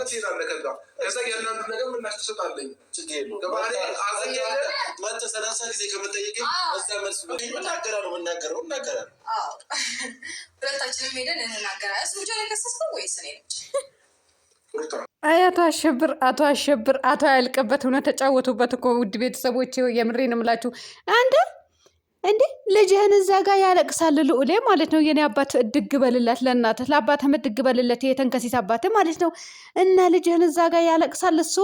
ትወስዳለህ ትሄዳለህ። ከዛ ያንዳንዱ ነገር ምላሽ ትሰጣለኝ። ችግር የለውም። ገባህ? አዘኛ መጥተህ 30 ጊዜ ከመጠየቀኝ እዛ መልስ እናገራለሁ። ሁለታችንም ሄደን እንናገራለን። እሱ ብቻ ነው የከሰስከው ወይስ እኔ ነች? አቶ አሸብር አቶ ያልቅበት እውነት ተጫወቱበት እኮ ውድ ቤተሰቦች፣ የምሬን እምላችሁ አንተ እንዴ ልጅህን እዛ ጋር ያለቅሳል ልዑሌ ማለት ነው። የኔ አባት እድግ በልላት፣ ለእናትህ ለአባትህ እድግ በልለት፣ የተንከሲስ አባትህ ማለት ነው። እና ልጅህን እዛ ጋር ያለቅሳል እሱ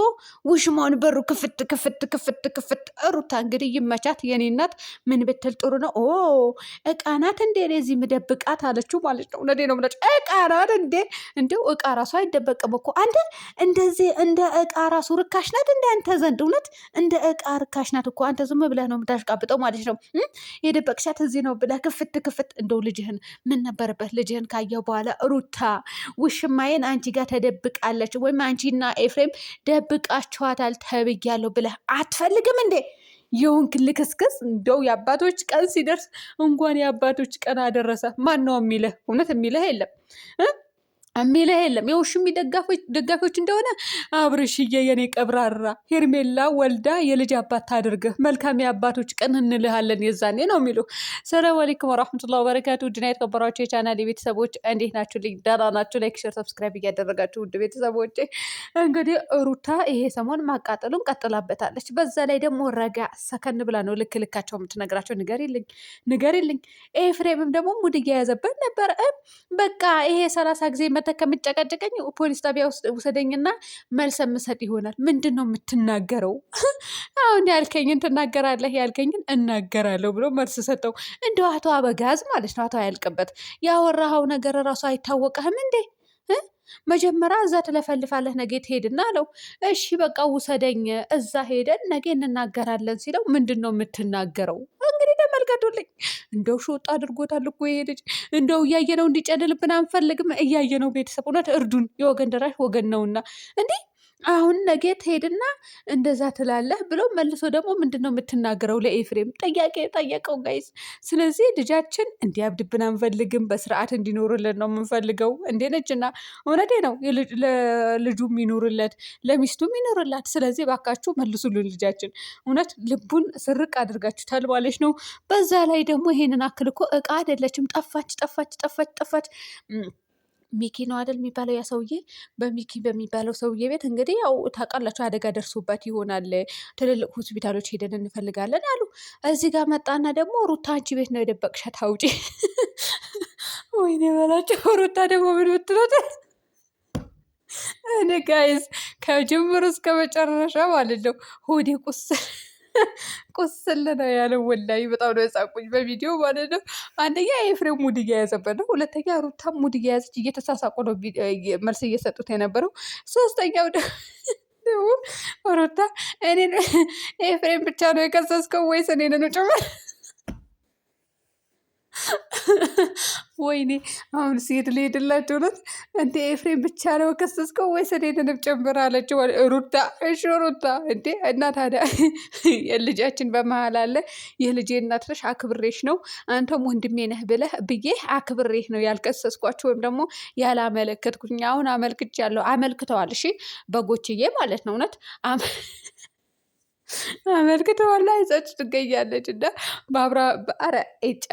ውሽማውን በሩ ክፍት ክፍት ክፍት ክፍት። ሩታ እንግዲህ ይመቻት የኔ እናት። ምን ብትል ጥሩ ነው? ኦ እቃ ናት እንዴ እዚህ ምደብቃት አለችው ማለት ነው። እውነቴን ነው የምላችሁ። እቃ ናት እንዴ? እንደው እቃ ራሱ አይደበቅም እኮ አንተ። እንደዚህ እንደ እቃ ራሱ ርካሽ ናት እንደ አንተ ዘንድ። እውነት እንደ እቃ ርካሽ ናት እኮ። አንተ ዝም ብለህ ነው የምታሽቃብጠው ማለት ነው። የደበቅሻት እዚህ ነው ብለህ ክፍት ክፍት። እንደው ልጅህን ምን ነበረበት ልጅህን ካየው በኋላ ሩታ ውሽማዬን አንቺ ጋር ተደብቃለች ወይም አንቺና ኤፍሬም ደብቃችኋታል ተብያለሁ ብለህ አትፈልግም እንዴ? የሆንክ ልክስክስ። እንደው የአባቶች ቀን ሲደርስ እንኳን የአባቶች ቀን አደረሰ። ማን ነው የሚልህ? እውነት የሚልህ የለም የሚልህ የለም። የውሽሚ ደጋፊዎች እንደሆነ አብርሽዬ የኔ ቀብራራ ሄርሜላ ወልዳ የልጅ አባት ታድርግህ፣ መልካም የአባቶች ቀን እንልሃለን የዛኔ ነው የሚሉ። ሰላም አለይኩም ወራህመቱላሂ ወበረካቱ። ውድና የተከበራችሁ የቻናል ቤተሰቦች እንዴት ናችሁ? ደህና ናችሁ? ላይክ፣ ሼር፣ ሰብስክራይብ እያደረጋችሁ ውድ ቤተሰቦች እንግዲህ ሩታ ይሄ ሰሞን ማቃጠሉን ቀጥላበታለች። በዛ ላይ ደግሞ ረጋ ሰከን ብላ ነው ልክ ልካቸው የምትነግራቸው። ንገሪልኝ። ኤፍሬምም ደግሞ ሙድ እየያዘበት ነበር። በቃ ይሄ 30 ጊዜ ከምጨቀጭቀኝ ፖሊስ ጣቢያ ውሰደኝና መልስ የምሰጥ ይሆናል። ምንድን ነው የምትናገረው? አሁን ያልከኝን ትናገራለህ፣ ያልከኝን እናገራለሁ ብሎ መልስ ሰጠው። እንደው አቶ አበጋዝ ማለት ነው። አቶ ያልቅበት ያወራኸው ነገር እራሱ አይታወቀህም እንዴ? መጀመሪያ እዛ ትለፈልፋለህ፣ ነገ ትሄድና አለው። እሺ በቃ ውሰደኝ፣ እዛ ሄደን ነገ እንናገራለን ሲለው ምንድን ነው የምትናገረው? እንግዲህ ተመልከቱልኝ። እንደው ሾጣ አድርጎታል እኮ ይሄ ልጅ። እንደው እያየነው እንዲጨልልብን አንፈልግም። እያየነው ቤተሰብ እውነት እርዱን፣ የወገን ደራሽ ወገን ነውና እንዲህ አሁን ነገ ትሄድና እንደዛ ትላለህ ብሎ መልሶ ደግሞ ምንድን ነው የምትናገረው? ለኤፍሬም ጥያቄ ጠየቀው ጋይዝ። ስለዚህ ልጃችን እንዲያብድብን አንፈልግም፣ በስርዓት እንዲኖርልን ነው የምንፈልገው። እንዴ ነችና እውነቴ ነው። ለልጁም ይኖርለት፣ ለሚስቱም ይኖርላት። ስለዚህ ባካችሁ መልሱልን ልጃችን። እውነት ልቡን ስርቅ አድርጋችሁ ታልባለች ነው። በዛ ላይ ደግሞ ይሄንን አክል እኮ እቃ አይደለችም። ጠፋች። ሚኪ ነው አይደል የሚባለው ያ ሰውዬ። በሚኪ በሚባለው ሰውዬ ቤት እንግዲህ ያው ታውቃላችሁ አደጋ ደርሶበት ይሆናል። ትልልቅ ሆስፒታሎች ሄደን እንፈልጋለን አሉ። እዚህ ጋር መጣና ደግሞ ሩታ አንቺ ቤት ነው የደበቅሻት አውጪ። ወይኔ በላቸው። ሩታ ደግሞ ምን ብትሎት እኔ ጋይዝ ከጅምሩ እስከ መጨረሻ ማለት ነው ሆዴ ቁስል ነው ያለው። ወላሂ በጣም ነው የሳቁኝ በቪዲዮ ማለት ነው። አንደኛ ኤፍሬም ሙድ እየያዘበት ነው። ሁለተኛ ሩታ ሙድ እየያዘች እየተሳሳቁ ነው መልስ እየሰጡት የነበረው። ሶስተኛው ደግሞ ሩታ እኔን ኤፍሬም ብቻ ነው የከሰስከው ወይስ እኔን ነው ጭምር? ወይኔ አሁን ሴት ልሄድላቸው ነት እንዴ? ኤፍሬም ብቻ ነው ከሰስከው ወይስ እኔንም ጭምር አለችው ሩታ። እሺ ሩታ እንዴ እና ታዲያ የልጃችን በመሀል አለ። የልጄ እናት ነሽ አክብሬሽ ነው፣ አንተም ወንድሜ ነህ ብዬ አክብሬሽ ነው ያልከሰስኳቸው ወይም ደግሞ ያላመለከትኩኝ። አሁን አመልክቻለሁ። አመልክተዋል። እሺ በጎችዬ ማለት ነው። እውነት አመልክተዋል። አይዛች ትገኛለች እና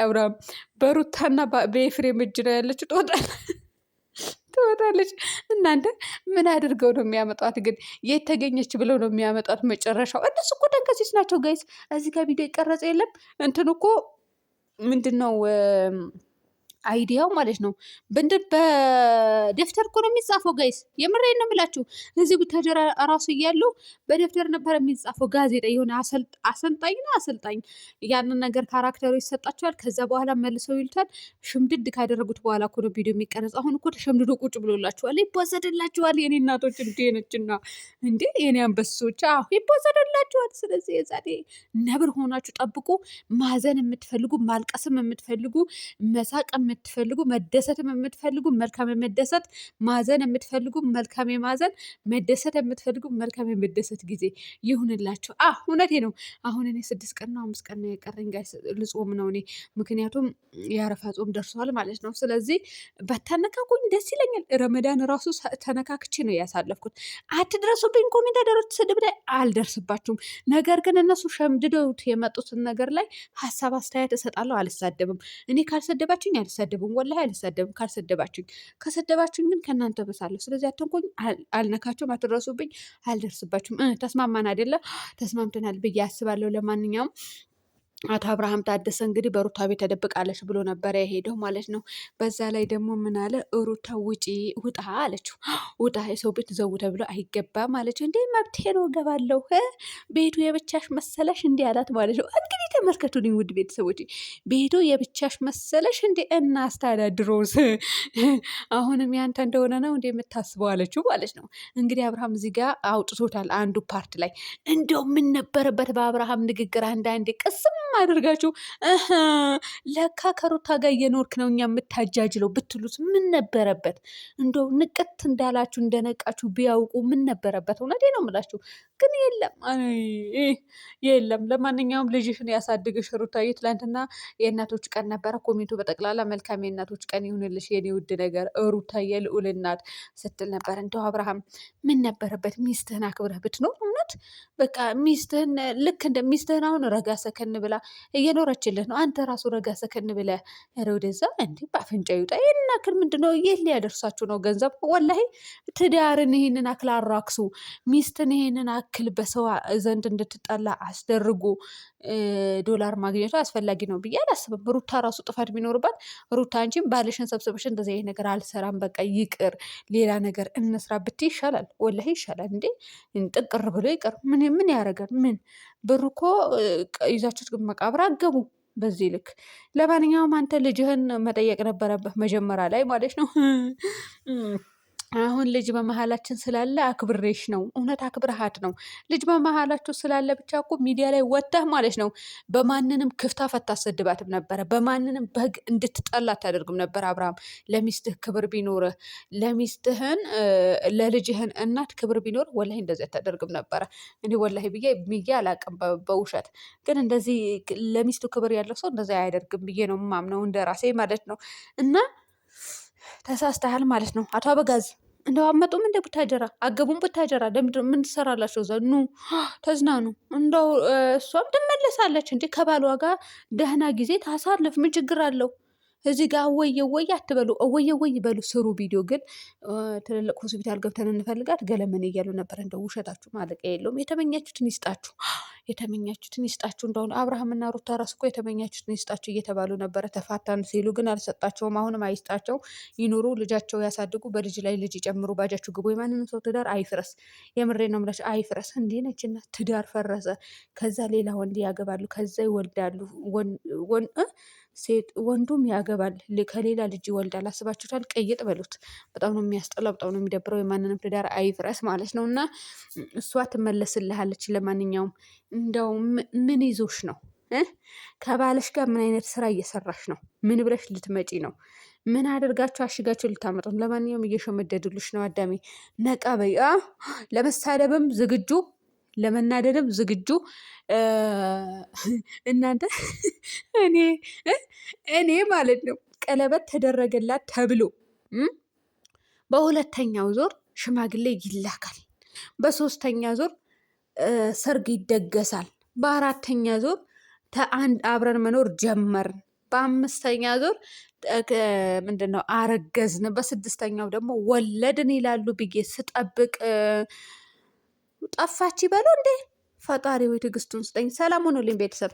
አብራም በሩታና በኤፍሬም እጅ ነው ያለች። ትወጣለች። እናንተ ምን አድርገው ነው የሚያመጧት ግን? የት ተገኘች ብለው ነው የሚያመጧት? መጨረሻው እነሱ እኮ ተንከሲስ ናቸው ጋይስ። እዚህ ጋር ቪዲዮ ይቀረጽ የለም እንትን እኮ ምንድን ነው አይዲያው ማለት ነው። በደፍተር እኮ ነው የሚጻፈው ጋይስ። የምሬን ነው የምላችሁ። እዚህ ቡታጀራ ራሱ እያሉ በደፍተር ነበር የሚጻፈው። ጋዜጣ የሆነ አሰልጣኝ ያንን ነገር ካራክተሩ ይሰጣቸዋል። ከዛ በኋላ መልሰው ይሉታል። ሽምድድ ካደረጉት በኋላ እኮ ነው ቪዲዮ የሚቀረጽ። አሁን እኮ ተሸምድዶ ቁጭ ብሎላችኋል፣ ይፖሰድላችኋል። የኔ እናቶች እንዴ ነችና እንዴ የኔ አንበሶች ይፖሰድላችኋል። ስለዚህ የዛሬ ነብር ሆናችሁ ጠብቁ። ማዘን የምትፈልጉ ማልቀስም የምትፈልጉ መሳቅ የምትፈልጉ መደሰትም የምትፈልጉ መልካም የመደሰት ማዘን የምትፈልጉ መልካም የማዘን መደሰት የምትፈልጉ መልካም የመደሰት ጊዜ ይሁንላችሁ። እውነቴ ነው። አሁን እኔ 6 ቀን ነው 5 ቀን ነው የቀረኝ ጋር ልጾም ነው እኔ ምክንያቱም የአረፋ ጾም ደርሷል ማለት ነው። ስለዚህ በተነካኩኝ ደስ ይለኛል። ረመዳን ራሱ ተነካክቼ ነው ያሳለፍኩት። አትድረሱብኝ ኮሜንታተሮች፣ ስድብ ላይ አልደርስባችሁም። ነገር ግን እነሱ ሸምድደውት የመጡትን ነገር ላይ ሀሳብ አስተያየት እሰጣለሁ። አልሳደብም። እኔ ካልሰደባችሁኝ አልሳደብም፣ ወላሂ አልሳደብም። ካልሰደባችሁኝ ከሰደባችሁኝ ግን ከእናንተ በሳለሁ። ስለዚህ አትንኩኝ፣ አልነካችሁም፣ አትድረሱብኝ፣ አልደርስባችሁም። ተስማማን አይደለ? ተስማምተናል ብዬ አስባለሁ። ለማንኛውም አቶ አብርሃም ታደሰ እንግዲህ በሩታ ቤት ተደብቃለች ብሎ ነበረ የሄደው ማለት ነው። በዛ ላይ ደግሞ ምን አለ? ሩታ ውጣ አለችው። ውጣ፣ የሰው ቤት ዘው ተብሎ አይገባም አለችው። እንዴ መብቴ ነው እገባለሁ፣ ቤቱ የብቻሽ መሰለሽ እንዲህ አላት ማለት ነው። እንግዲህ ተመልከቱልኝ ውድ ቤተሰቦች፣ ቤቱ የብቻሽ መሰለሽ እንዴ? እናስተዳድሮስ አሁንም ያንተ እንደሆነ ነው እንዴ የምታስበው አለችው ማለት ነው። እንግዲህ አብርሃም እዚህ ጋር አውጥቶታል አንዱ ፓርት ላይ። እንደው ምን ነበረበት በአብርሃም ንግግር አንዳንዴ ቅስም አድርጋችሁ ለካ ከሩታ ጋር እየኖርክ ነው እኛ የምታጃጅለው ብትሉት ምን ነበረበት? እንደው ንቅት እንዳላችሁ እንደነቃችሁ ቢያውቁ ምን ነበረበት? እውነቴ ነው የምላችሁ። ግን የለም። ለማንኛውም ልጅሽን ያሳድግሽ ሩታዬ። ትላንትና የእናቶች ቀን ነበረ። ኮሜንቱ በጠቅላላ መልካም የእናቶች ቀን ይሁንልሽ የኔ ውድ ነገር ሩታዬ ልዑል እናት ስትል ነበር። እንደው አብርሃም ምን ነበረበት ሚስትህን አክብረህ ብትኖር። እውነት በቃ ሚስትህን ልክ እንደ ሚስትህን አሁን ረጋ ሰከን ብላ እየኖረችልህ ነው። አንተ ራሱ ረጋ ሰከን ብለህ ኧረ ወደዛ እንዲህ በአፍንጫ ይውጣ። ይህን አክል ምንድነው? የት ሊያደርሳችሁ ነው ገንዘብ? ወላሂ ትዳርን ይህንን አክል አራክሱ። ሚስትን ይህንን አክል በሰው ዘንድ እንድትጠላ አስደርጉ። ዶላር ማግኘቱ አስፈላጊ ነው ብዬ አላስብም። ሩታ ራሱ ጥፋት ቢኖርባት ሩታ አንቺም ባልሽን ሰብስበሽ እንደዚህ አይነት ነገር አልሰራም፣ በቃ ይቅር፣ ሌላ ነገር እንስራ ብትይ ይሻላል። ወላሂ ይሻላል። እንዴ ጥቅር ብሎ ይቅር። ምን ያደርጋል? ምን ብሩ እኮ ይዛችሁት መቃብር አገቡ በዚህ ልክ። ለማንኛውም አንተ ልጅህን መጠየቅ ነበረብህ መጀመሪያ ላይ ማለት ነው። አሁን ልጅ በመሀላችን ስላለ አክብሬሽ ነው። እውነት አክብረሃት ነው። ልጅ በመሀላችሁ ስላለ ብቻ እኮ ሚዲያ ላይ ወጥተህ ማለት ነው በማንንም ክፍታ ፈታ አሰድባትም ነበረ። በማንንም በግ እንድትጠላ አታደርግም ነበር። አብርሃም ለሚስትህ ክብር ቢኖርህ፣ ለልጅህን እናት ክብር ቢኖር ወላሂ እንደዚህ አታደርግም ነበረ። እኔ ወላሂ ብዬ አላቅም። በውሸት ግን እንደዚህ ለሚስቱ ክብር ያለው ሰው እንደዚህ አያደርግም ብዬ ነው የማምነው፣ እንደ ራሴ ማለት ነው። እና ተሳስተሃል ማለት ነው። አቶ አበጋዝ እንደው አመጡም እንደ ቡታጀራ አገቡም ቡታጀራ ምን ትሰራላችሁ? ዘኑ ተዝናኑ። እንደው እሷም ትመለሳለች እንዴ ከባሏ ጋር ደህና ጊዜ ታሳልፍ። ምን ችግር አለው? እዚህ ጋር እወየ አትበሉ፣ እወየ በሉ፣ ስሩ ቪዲዮ። ግን ትልልቅ ሆስፒታል ገብተን እንፈልጋት ገለመን እያሉ ነበር። እንደው ውሸታችሁ ማለቂያ የለውም። የተመኛችሁትን ይስጣችሁ፣ የተመኛችሁትን ይስጣችሁ። እንደሆነ አብርሃምና ሩታ ራስ እኮ የተመኛችሁትን ይስጣችሁ እየተባሉ ነበረ። ተፋታን ሲሉ ግን አልሰጣቸውም። አሁንም አይስጣቸው፣ ይኑሩ፣ ልጃቸው ያሳድጉ፣ በልጅ ላይ ልጅ ይጨምሩ፣ ባጃችሁ ግቡ። የማንንም ሰው ትዳር አይፍረስ። የምሬ ነው የምላችሁ፣ አይፍረስ። እንዴ ነችና ትዳር ፈረሰ፣ ከዛ ሌላ ወንድ ያገባሉ፣ ከዛ ይወልዳሉ። ወንዱም ያገባል፣ ከሌላ ልጅ ይወልዳል። አስባችሁታል? ቀይጥ በሉት። በጣም ነው የሚያስጠላው፣ በጣም ነው የሚደብረው። የማንንም ትዳር አይፍረስ ማለት ነው። እና እሷ ትመለስልሃለች። ለማንኛውም እንደው ምን ይዞሽ ነው? ከባለሽ ጋር ምን አይነት ስራ እየሰራሽ ነው? ምን ብለሽ ልትመጪ ነው? ምን አድርጋችሁ አሽጋችሁ ልታመጡ ነው? ለማንኛውም እየሸመደዱልሽ ነው። አዳሜ ነቃ በይ። ለመሳደብም ዝግጁ፣ ለመናደድም ዝግጁ። እናንተ እኔ ማለት ነው ቀለበት ተደረገላት ተብሎ በሁለተኛው ዞር ሽማግሌ ይላካል። በሶስተኛ ዞር ሰርግ ይደገሳል። በአራተኛ ዞር አብረን መኖር ጀመርን። በአምስተኛ ዞር ምንድነው አረገዝን። በስድስተኛው ደግሞ ወለድን ይላሉ ብዬ ስጠብቅ ጠፋች ይበሉ እንዴ! ፈጣሪ ወይ ትዕግስቱን ስጠኝ። ሰላም ሆኖልኝ ቤተሰብ።